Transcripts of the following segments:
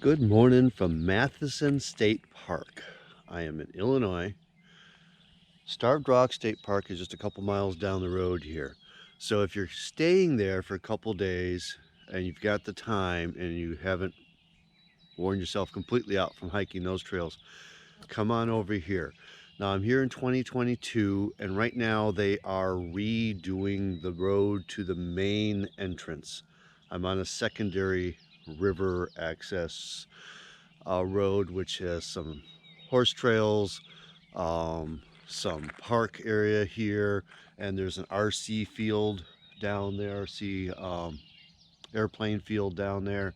Good morning from Matthiessen State Park. I am in Illinois. Starved Rock State Park is just a couple miles down the road here. So if you're staying there for a couple days and you've got the time and you haven't worn yourself completely out from hiking those trails, come on over here. Now I'm here in 2022 and right now they are redoing the road to the main entrance. I'm on a secondary river access road which has some horse trails, some park area here, and there's an RC field down there, airplane field down there.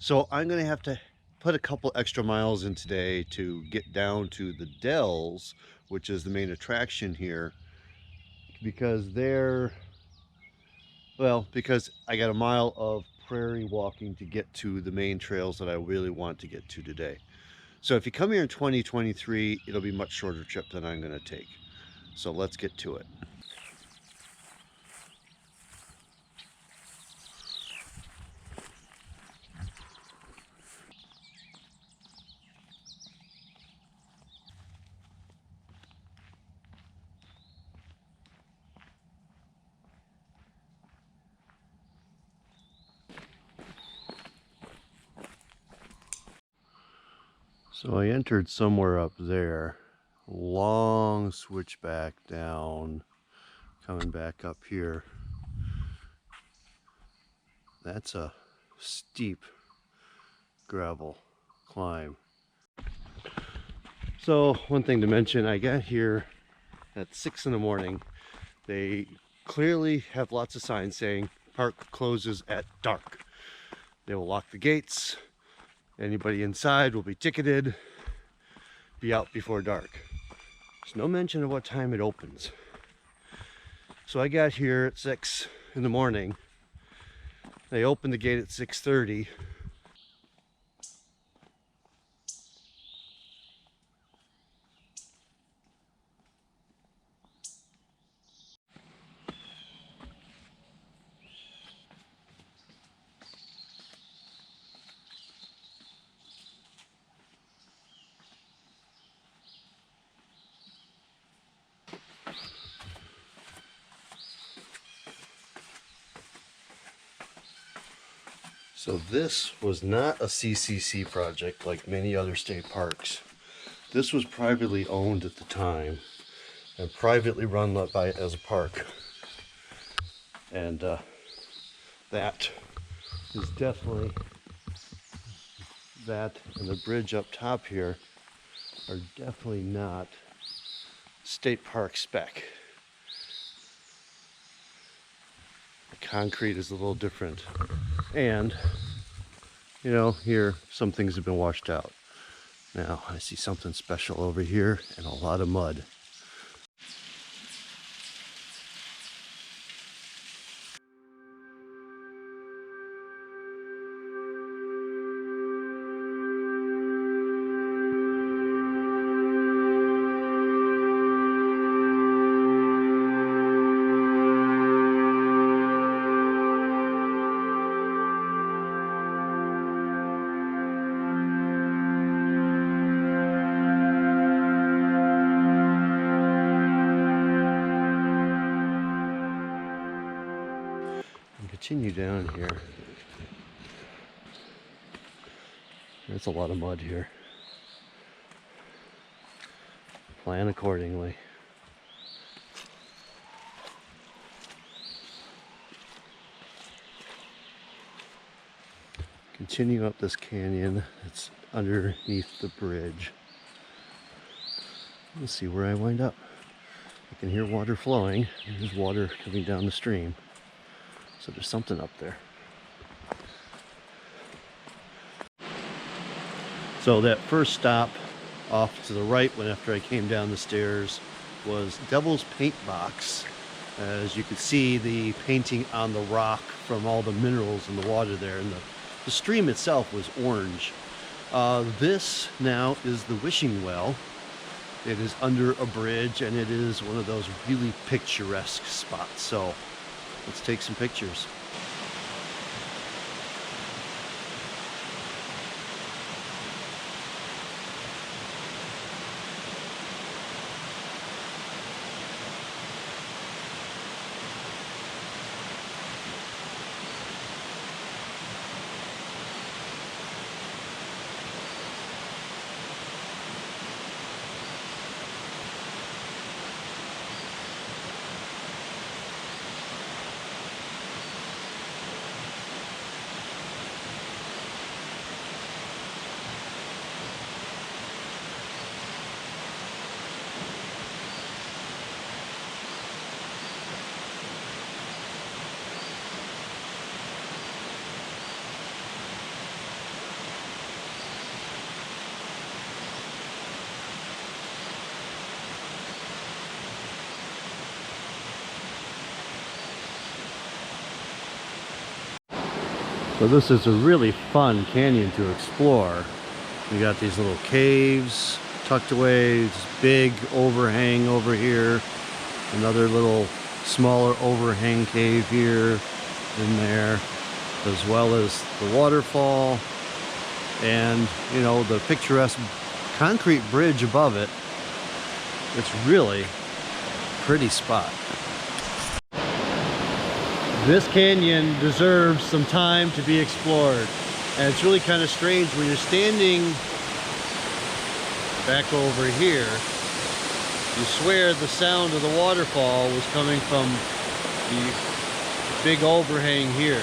So I'm gonna have to put a couple extra miles in today to get down to the Dells, which is the main attraction here, because because I got a mile of prairie walking to get to the main trails that I really want to get to today. So if you come here in 2023, it'll be a much shorter trip than I'm going to take. So let's get to it. So I entered somewhere up there, long switchback down, coming back up here. That's a steep gravel climb. So one thing to mention, I got here at 6 in the morning. They clearly have lots of signs saying park closes at dark. They will lock the gates. Anybody inside will be ticketed, be out before dark. There's no mention of what time it opens. So I got here at 6 in the morning. They opened the gate at 6:30. So this was not a CCC project like many other state parks. This was privately owned at the time and privately run by as a park. And that is definitely, that and the bridge up top here are definitely not state park spec. The concrete is a little different. And, you know, here some things have been washed out. Now I see something special over here and a lot of mud. Continue down here. There's a lot of mud here. Plan accordingly. Continue up this canyon that's underneath the bridge. Let's see where I wind up. I can hear water flowing. There's water coming down the stream. So there's something up there. So that first stop off to the right when after I came down the stairs was Devil's Paintbox. As you can see, the painting on the rock from all the minerals in the water there, and the stream itself was orange. This now is the wishing well. It is under a bridge and it is one of those really picturesque spots. So let's take some pictures. So this is a really fun canyon to explore. We got these little caves tucked away, this big overhang over here, another little smaller overhang cave here and there, as well as the waterfall and, you know, the picturesque concrete bridge above it. It's really a pretty spot. This canyon deserves some time to be explored, and it's really kind of strange when you're standing back over here. You swear the sound of the waterfall was coming from the big overhang here.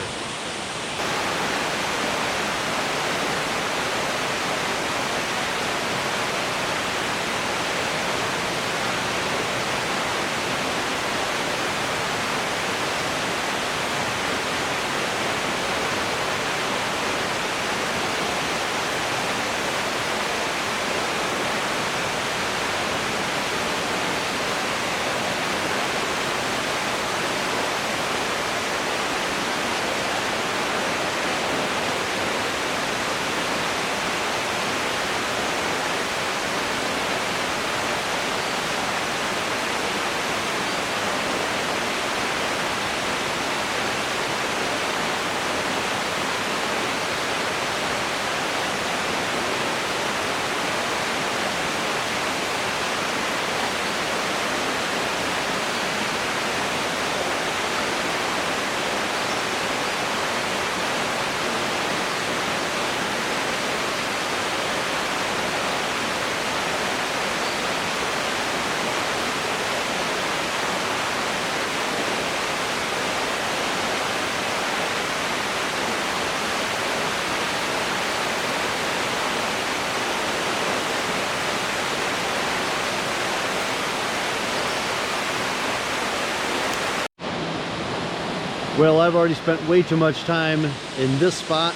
Well, I've already spent way too much time in this spot.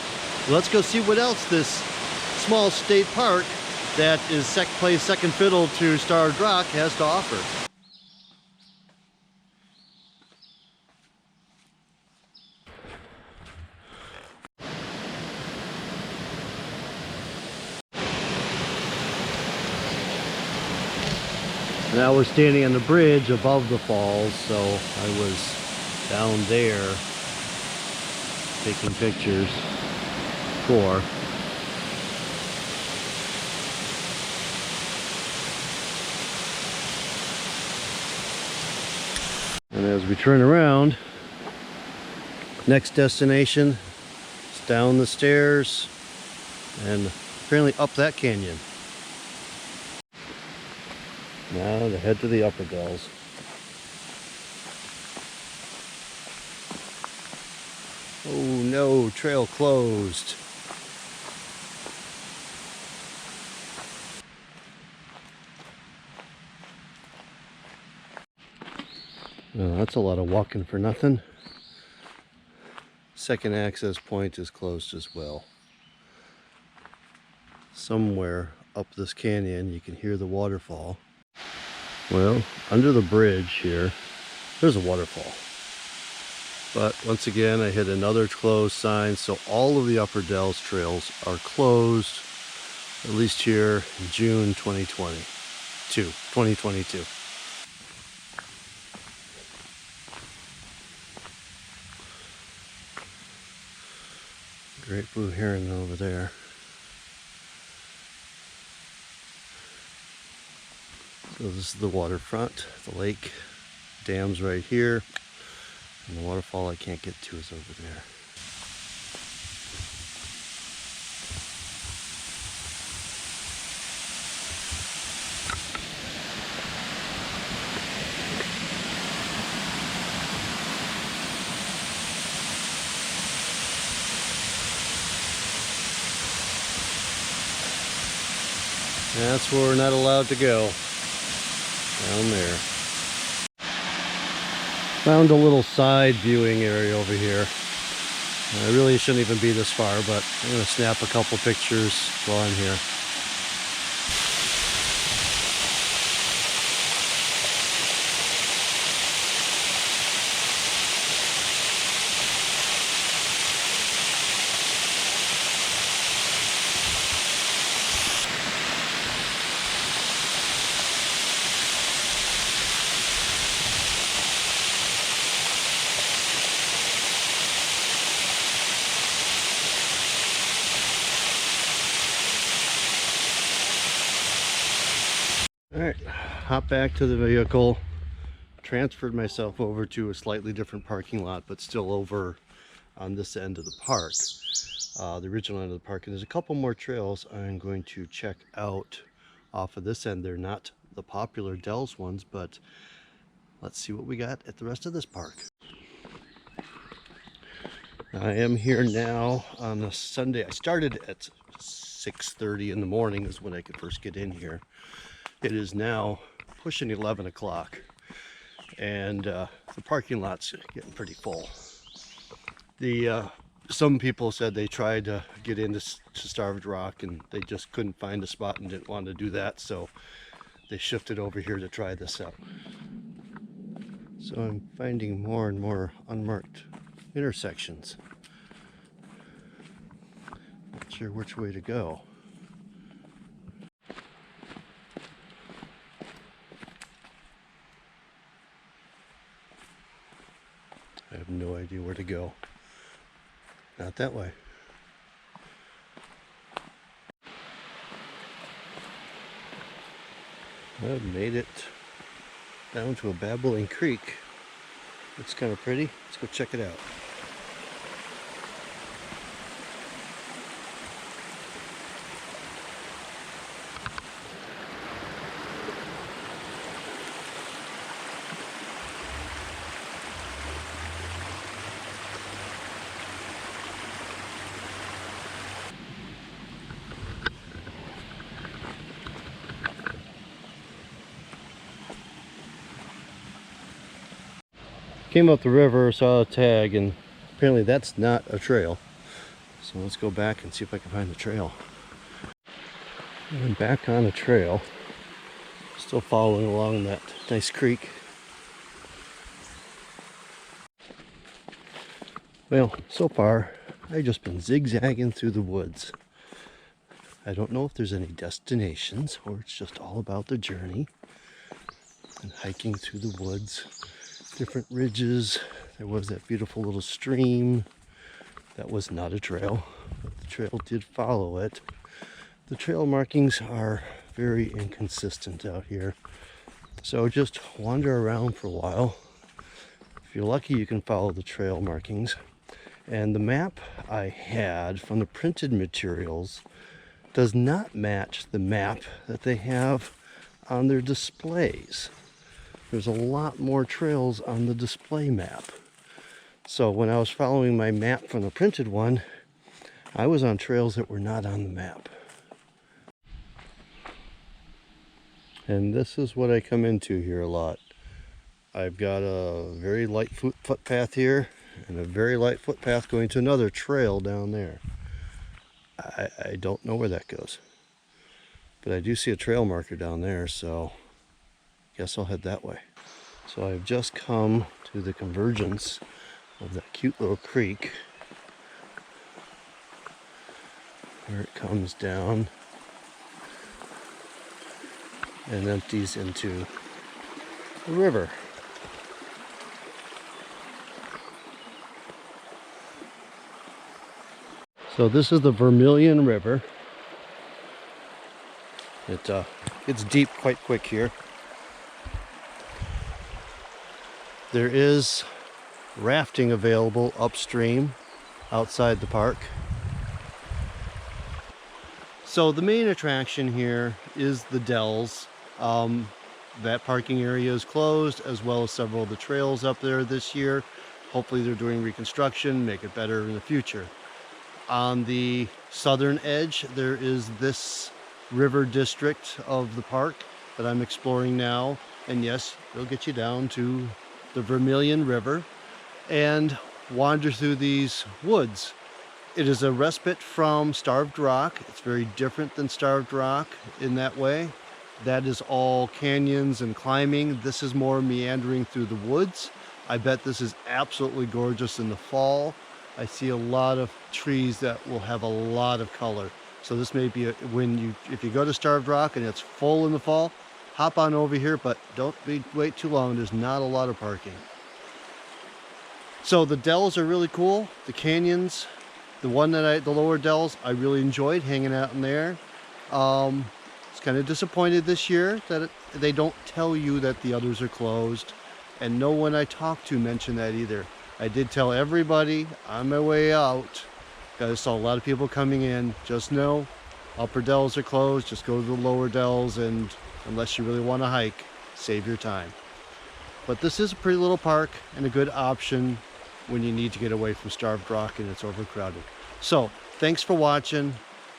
Let's go see what else this small state park that plays second fiddle to Starved Rock has to offer. Now we're standing on the bridge above the falls, so I was down there taking pictures for. And as we turn around, next destination is down the stairs and apparently up that canyon. Now to head to the upper dells. Oh no, trail closed. Well, that's a lot of walking for nothing. Second access point is closed as well. Somewhere up this canyon you can hear the waterfall. Well, under the bridge here, there's a waterfall. But once again, I hit another closed sign, so all of the Upper Dells trails are closed, at least here in June 2022. Great blue heron over there. So this is the waterfront, the lake, dam's right here. And the waterfall I can't get to is over there. That's where we're not allowed to go. Down there. Found a little side viewing area over here. I really shouldn't even be this far, but I'm going to snap a couple pictures while I'm here. Alright, hop back to the vehicle, transferred myself over to a slightly different parking lot, but still over on this end of the park, the original end of the park. And there's a couple more trails I'm going to check out off of this end. They're not the popular Dells ones, but let's see what we got at the rest of this park. I am here now on a Sunday. I started at 6:30 in the morning is when I could first get in here. It is now pushing 11 o'clock and the parking lot's getting pretty full. Some people said they tried to get into Starved Rock and they just couldn't find a spot and didn't want to do that, so they shifted over here to try this out. So I'm finding more and more unmarked intersections. Not sure which way to go. I have no idea where to go. Not that way. I've made it down to a babbling creek. Looks kind of pretty. Let's go check it out. Came up the river, saw a tag, and apparently that's not a trail. So let's go back and see if I can find the trail. I'm back on a trail, still following along that nice creek. Well, so far I've just been zigzagging through the woods. I don't know if there's any destinations or it's just all about the journey and hiking through the woods. Different ridges. There was that beautiful little stream. That was not a trail, but the trail did follow it. The trail markings are very inconsistent out here. So just wander around for a while. If you're lucky, you can follow the trail markings. And the map I had from the printed materials does not match the map that they have on their displays. There's a lot more trails on the display map. So when I was following my map from the printed one, I was on trails that were not on the map. And this is what I come into here a lot. I've got a very light footpath here and a very light footpath going to another trail down there. I don't know where that goes. But I do see a trail marker down there, so guess I'll head that way. So I've just come to the convergence of that cute little creek where it comes down and empties into the river. So this is the Vermilion River. It gets deep quite quick here. There is rafting available upstream outside the park. So the main attraction here is the Dells. That parking area is closed, as well as several of the trails up there this year. Hopefully they're doing reconstruction, make it better in the future. On the southern edge, there is this river district of the park that I'm exploring now. And yes, it'll get you down to the Vermilion River and wander through these woods. It is a respite from Starved Rock. It's very different than Starved Rock in that way. That is all canyons and climbing. This is more meandering through the woods. I bet this is absolutely gorgeous in the fall. I see a lot of trees that will have a lot of color. So this may be if you go to Starved Rock and it's full in the fall, hop on over here, but don't wait too long. There's not a lot of parking. So the Dells are really cool. The canyons, the lower Dells, I really enjoyed hanging out in there. It's kind of disappointed this year that they don't tell you that the others are closed. And no one I talked to mentioned that either. I did tell everybody on my way out, because I saw a lot of people coming in, just know upper dells are closed. Just go to the lower dells, and unless you really want to hike, save your time. But this is a pretty little park and a good option when you need to get away from Starved Rock and it's overcrowded. So thanks for watching.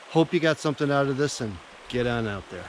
Hope you got something out of this, and get on out there.